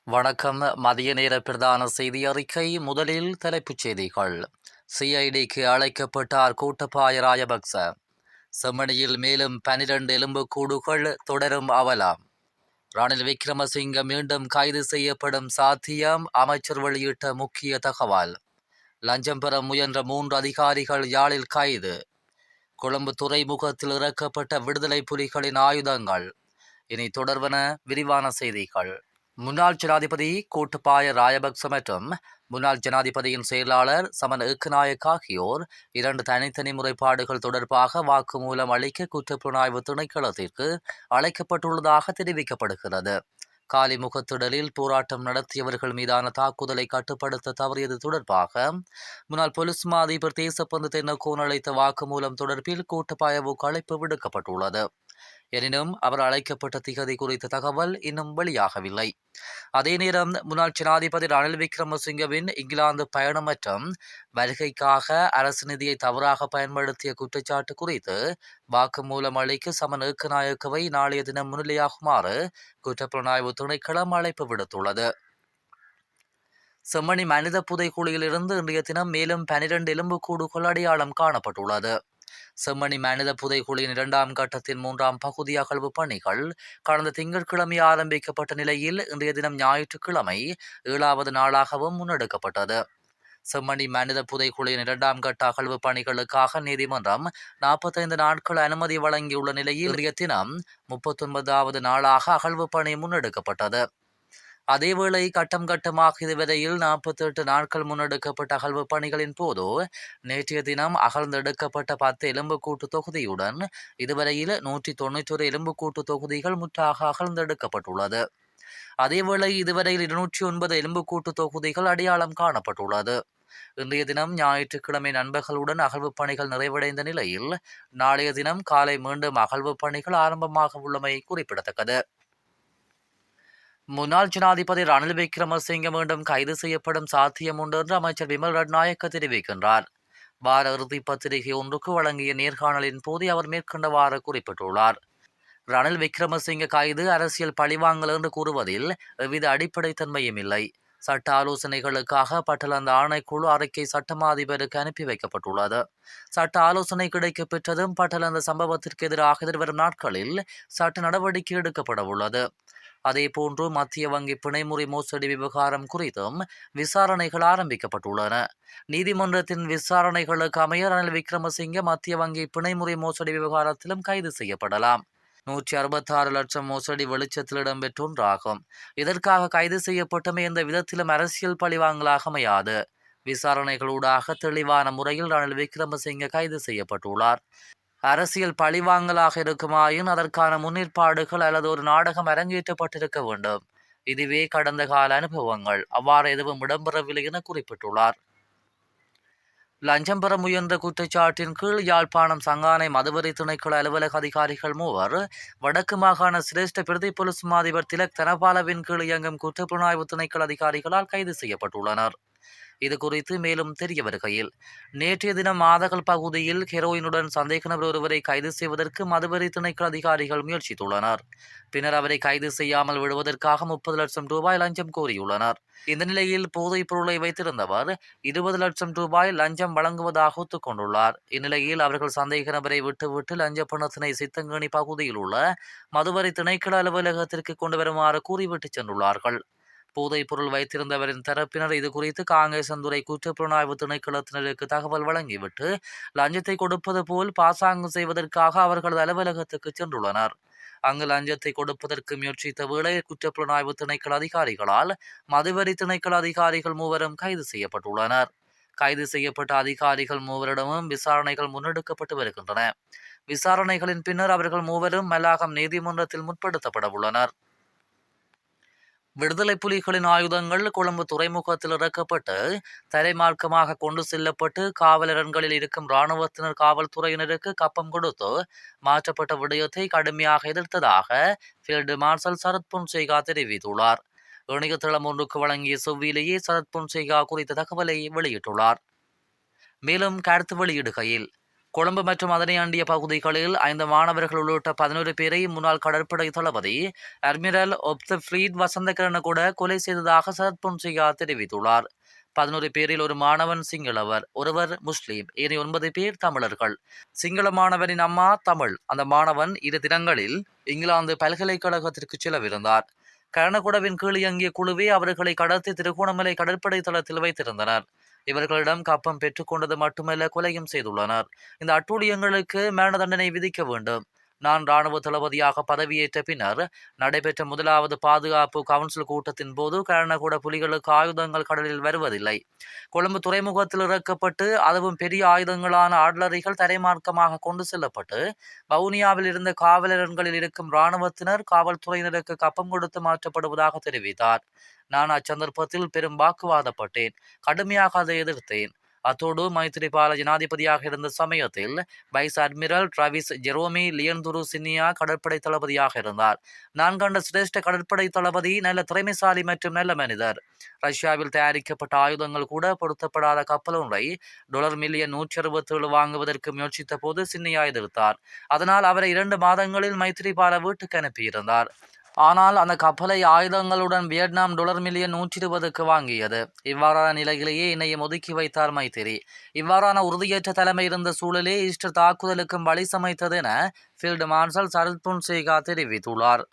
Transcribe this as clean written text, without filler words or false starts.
வணக்கம். மதிய நேர பிரதான செய்தி அறிக்கை. முதலில் தலைப்புச் செய்திகள். சிஐடிக்கு அழைக்கப்பட்டார் கோட்டபாய ராஜபக்ச. செம்மணியில் மேலும் 12 எலும்புக்கூடுகள் தொடரும் அவலம். ரணில் விக்ரமசிங்க மீண்டும் கைது செய்யப்படும் சாத்தியம். அமைச்சர் வெளியிட்ட முக்கிய தகவல். லஞ்சம் பெற முயன்ற 3 அதிகாரிகள் யாழில் கைது. கொழும்பு துறைமுகத்தில் இறக்கப்பட்ட விடுதலை புலிகளின் ஆயுதங்கள். இனி தொடர்வன விரிவான செய்திகள். முன்னாள் ஜனாதிபதி கோட்டபாய ராஜபக்ச மற்றும் முன்னாள் ஜனாதிபதியின் செயலாளர் சமன் ஏக்கநாயக் ஆகியோர் 2 தனித்தனி முறைப்பாடுகள் தொடர்பாக வாக்குமூலம் அளிக்க குற்றப்புலனாய்வு திணைக்களத்திற்கு அழைக்கப்பட்டுள்ளதாக தெரிவிக்கப்படுகிறது. காலி முகத்திடலில் போராட்டம் நடத்தியவர்கள் மீதான தாக்குதலை கட்டுப்படுத்த தவறியது தொடர்பாக முன்னாள் பொலிஸ் மா அதிபர் தேசப்பந்து தென்னக்கோன் அளித்த வாக்குமூலம் தொடர்பில் கோட்டபாயவுக்கு அழைப்பு விடுக்கப்பட்டுள்ளது. எனினும் அவர் அழைக்கப்பட்ட திகதி குறித்த தகவல் இன்னும் வெளியாகவில்லை. அதே நேரம் முன்னாள் ஜனாதிபதி ரணில் விக்ரமசிங்கவின் இங்கிலாந்து பயணம் மற்றும் வருகைக்காக அரசு நிதியை தவறாக பயன்படுத்திய குற்றச்சாட்டு குறித்து வாக்குமூலம் அளிக்க சமன் ஏக்கநாயக்கவை நாளைய தினம் முன்னிலையாகுமாறு குற்றப்புலனாய்வு திணைக்களம் அழைப்பு விடுத்துள்ளது. செம்மணி மனித புதைக்குழியிலிருந்து இன்றைய தினம் மேலும் 12 எலும்புக்கூடுகள் அடையாளம் காணப்பட்டுள்ளது. செம்மணி மனித புதைக்குழியின் 2ஆம் கட்டத்தின் 3ஆம் பகுதி அகழ்வு பணிகள் கடந்த திங்கட்கிழமை ஆரம்பிக்கப்பட்ட நிலையில் இன்றைய தினம் ஞாயிற்றுக்கிழமை 7வது நாளாகவும் முன்னெடுக்கப்பட்டது. செம்மணி மனித புதைக்குழியின் 2ஆம் கட்ட அகழ்வு பணிகளுக்காக நீதிமன்றம் 45 நாட்கள் அனுமதி வழங்கியுள்ள நிலையில் இன்றைய தினம் 39வது நாளாக அகழ்வு பணி முன்னெடுக்கப்பட்டது. அதேவேளை கட்டம் கட்டமாக இதுவரையில் 48 நாட்கள் முன்னெடுக்கப்பட்ட அகழ்வு பணிகளின் போது நேற்றைய தினம் அகழ்ந்தெடுக்கப்பட்ட 10 எலும்புக்கூட்டு தொகுதியுடன் இதுவரையில் 191 எலும்புக்கூட்டு தொகுதிகள் முற்றாக அகழ்ந்தெடுக்கப்பட்டுள்ளது. அதேவேளை இதுவரையில் 209 எலும்புக்கூட்டு தொகுதிகள் அடையாளம் காணப்பட்டுள்ளது. இன்றைய தினம் ஞாயிற்றுக்கிழமை நண்பர்களுடன் அகழ்வு பணிகள் நிறைவடைந்த நிலையில் நாளைய தினம் காலை மீண்டும் அகழ்வு பணிகள் ஆரம்பமாக உள்ளமை குறிப்பிடத்தக்கது. முன்னாள் ஜனாதிபதி ரணில் விக்ரமசிங்க மீண்டும் கைது செய்யப்படும் சாத்தியம் உண்டு என்று அமைச்சர் விமல் ரட்நாயக்க தெரிவிக்கின்றார். வார இறுதி பத்திரிகை ஒன்றுக்கு வழங்கிய நேர்காணலின் போது அவர் மேற்கண்டவாறு குறிப்பிட்டுள்ளார். ரணில் விக்ரமசிங்க கைது அரசியல் பழிவாங்கல் என்று கூறுவதில் எவ்வித அடிப்படைத்தன்மையும் இல்லை. சட்ட ஆலோசனைகளுக்காக பட்டலந்த ஆணைக்குழு அறிக்கை சட்டமா அதிபருக்கு அனுப்பி வைக்கப்பட்டுள்ளது. சட்ட ஆலோசனை கிடைக்க பெற்றதும் பட்டலந்த சம்பவத்திற்கு எதிராக எதிர்வரும் நாட்களில் சட்ட நடவடிக்கை எடுக்கப்பட உள்ளது. அதேபோன்று மத்திய வங்கி பிணைமுறை மோசடி விவகாரம் குறித்தும் விசாரணைகள் ஆரம்பிக்கப்பட்டுள்ளன. நீதிமன்றத்தின் விசாரணைகளுக்கு அமைய ரணில் விக்ரமசிங்க மத்திய வங்கி பிணைமுறை மோசடி விவகாரத்திலும் கைது செய்யப்படலாம். 166 லட்சம் மோசடி வெளிச்சத்தில் இடம்பெற்ற ஒன்றாகும். இதற்காக கைது செய்யப்பட்டமை எந்த விதத்திலும் அரசியல் பழிவாங்கலாக அமையாது. விசாரணைகளூடாக தெளிவான முறையில் ரணில் விக்ரமசிங்க கைது செய்யப்பட்டுள்ளார். அரசியல் பழிவாங்கலாக இருக்குமாயின் அதற்கான முன்னேற்பாடுகள் அல்லது ஒரு நாடகம் அரங்கேற்றப்பட்டிருக்க வேண்டும். இதுவே கடந்த கால அனுபவங்கள். அவ்வாறு எதுவும் இடம்பெறவில்லை என குறிப்பிட்டுள்ளார். லஞ்சம் பெற முயன்ற குற்றச்சாட்டின் கீழ் யாழ்ப்பாணம் சங்கானை மதுவரி திணைக்கள அலுவலக அதிகாரிகள் 3 வடக்கு மாகாண சிரேஷ்ட பிரதி பொலிஸ் மா அதிபர் திலக் தனபாலவின் கீழ் இயங்கும் குற்றப்புலனாய்வு திணைக்கள அதிகாரிகளால் கைது செய்யப்பட்டுள்ளனர். இது குறித்து மேலும் தெரிய வருகையில் நேற்றைய தினம் மாதகல் பகுதியில் ஹெரோயினுடன் சந்தேக நபர் ஒருவரை கைது செய்வதற்கு மதுவரி திணைக்கள அதிகாரிகள் முயற்சித்துள்ளனர். பின்னர் அவரை கைது செய்யாமல் விடுவதற்காக 30 லட்சம் ரூபாய் லஞ்சம் கோரியுள்ளனர். இந்த நிலையில் போதைப் பொருளை வைத்திருந்தவர் 20 லட்சம் ரூபாய் லஞ்சம் வழங்குவதாக ஒத்துக்கொண்டுள்ளார். இந்நிலையில் அவர்கள் சந்தேக நபரை விட்டுவிட்டு லஞ்ச பணத்தினை சித்தங்கேணி பகுதியில் உள்ள மதுவரி திணைக்கள அலுவலகத்திற்கு கொண்டு வருமாறு கூறிவிட்டு சென்றுள்ளார்கள். போதைப் பொருள் வைத்திருந்தவரின் தரப்பினர் இதுகுறித்து காங்கேசந்துறை குற்றப்புலனாய்வு திணைக்களத்தினருக்கு தகவல் வழங்கிவிட்டு லஞ்சத்தை கொடுப்பது போல் பாசாங்கு செய்வதற்காக அவர்களது அலுவலகத்துக்கு சென்றுள்ளனர். அங்கு லஞ்சத்தை கொடுப்பதற்கு முயற்சித்த வேளை குற்றப்புலனாய்வு திணைக்கள அதிகாரிகளால் மதுவரி திணைக்கள அதிகாரிகள் 3 கைது செய்யப்பட்டுள்ளனர். கைது செய்யப்பட்ட அதிகாரிகள் 3 விசாரணைகள் முன்னெடுக்கப்பட்டு வருகின்றன. விசாரணைகளின் பின்னர் அவர்கள் 3 மல்லாகம் நீதிமன்றத்தில் முற்படுத்தப்பட உள்ளனர். விடுதலை புலிகளின் ஆயுதங்கள் கொழும்பு துறைமுகத்தில் இறக்கப்பட்டு தரைமார்க்கமாக கொண்டு செல்லப்பட்டு காவலரண்களில் இருக்கும் இராணுவத்தினர் காவல்துறையினருக்கு கப்பம் கொடுத்து மாற்றப்பட்ட விடயத்தை கடுமையாக எதிர்த்ததாக ஃபீல்டு மார்ஷல் சரத் பொன்சேகா தெரிவித்துள்ளார். இணையதளம் ஒன்றுக்கு வழங்கிய செவ்வியிலேயே சரத் பொன்சேகா குறித்த தகவலை வெளியிட்டுள்ளார். மேலும் கருத்து வெளியிடுகையில் கொழும்பு மற்றும் அதனை அண்டிய பகுதிகளில் 5 மாணவர்கள் உள்ளிட்ட 11 பேரை முன்னாள் கடற்படை தளபதி அட்மிரல் ஆப் த ஃபிளீட் வசந்தகிரண கூட கொலை செய்ததாக சரத் பொன்சேகா தெரிவித்துள்ளார். 11 பேரில் ஒரு மாணவன் சிங்களவர், ஒருவர் முஸ்லீம், ஏனைய 9 பேர் தமிழர்கள். சிங்கள மாணவனின் அம்மா தமிழ். அந்த மாணவன் 2 தினங்களில் இங்கிலாந்து பல்கலைக்கழகத்திற்கு செல்லவிருந்தார். கரணகுடவின் கீழ் இயங்கிய குழுவே அவர்களை கடத்தி திருகோணமலை கடற்படை தளத்தில் வைத்திருந்தனர். இவர்களிடம் கப்பம் பெற்றுக்கொண்டது மட்டுமல்ல, கொலையும் செய்துள்ளனர். இந்த அட்டூழியங்களுக்கு மரண தண்டனை விதிக்க வேண்டும். நான் இராணுவ தளபதியாக பதவியேற்ற பின்னர் நடைபெற்ற முதலாவது பாதுகாப்பு கவுன்சில் கூட்டத்தின் போது கரணகுட புலிகளுக்கு ஆயுதங்கள் கடலில் வருவதில்லை. கொழும்பு துறைமுகத்தில் இறக்கப்பட்டு அதுவும் பெரிய ஆயுதங்களான ஆட்லரிகள் தரைமார்க்கமாக கொண்டு செல்லப்பட்டு வவுனியாவில் இருந்த காவலரன்களில் இருக்கும் இராணுவத்தினர் காவல்துறையினருக்கு கப்பம் கொடுத்து மாற்றப்படுவதாக தெரிவித்தார். நான் அச்சந்தர்ப்பத்தில் பெரும் வாக்குவாதப்பட்டேன், கடுமையாக அதை எதிர்த்தேன். அத்தோடு மைத்திரிபால ஜனாதிபதியாக இருந்த சமயத்தில் வைஸ் அட்மிரல் டிராவிஸ் ஜெரோமி லியன்துரு சின்னியா கடற்படை தளபதியாக இருந்தார். நான் கண்ட சிரேஷ்ட கடற்படை தளபதி, நல்ல திறமைசாலி மற்றும் நல்ல மனிதர். ரஷ்யாவில் தயாரிக்கப்பட்ட ஆயுதங்கள் கூட பொருத்தப்படாத கப்பல் ஒன்றை $1,167,000 வாங்குவதற்கு முயற்சித்த போது சின்னியா எதிர்த்தார். அதனால் அவரை 2 மாதங்களில் மைத்திரிபால வீட்டுக்கு அனுப்பியிருந்தார். ஆனால் அந்த கப்பலை ஆயுதங்களுடன் வியட்நாம் $1,120,000க்கு வாங்கியது. இவ்வாறான நிலையிலேயே என்னையும் ஒதுக்கி வைத்தார் மைத்திரி. இவ்வாறான உறுதியற்ற தலைமை இருந்த சூழலே ஈஸ்டர் தாக்குதலுக்கும் வழி சமைத்தது என ஃபீல்டு மார்ஷல் சரத் பொன்சேகா தெரிவித்துள்ளார்.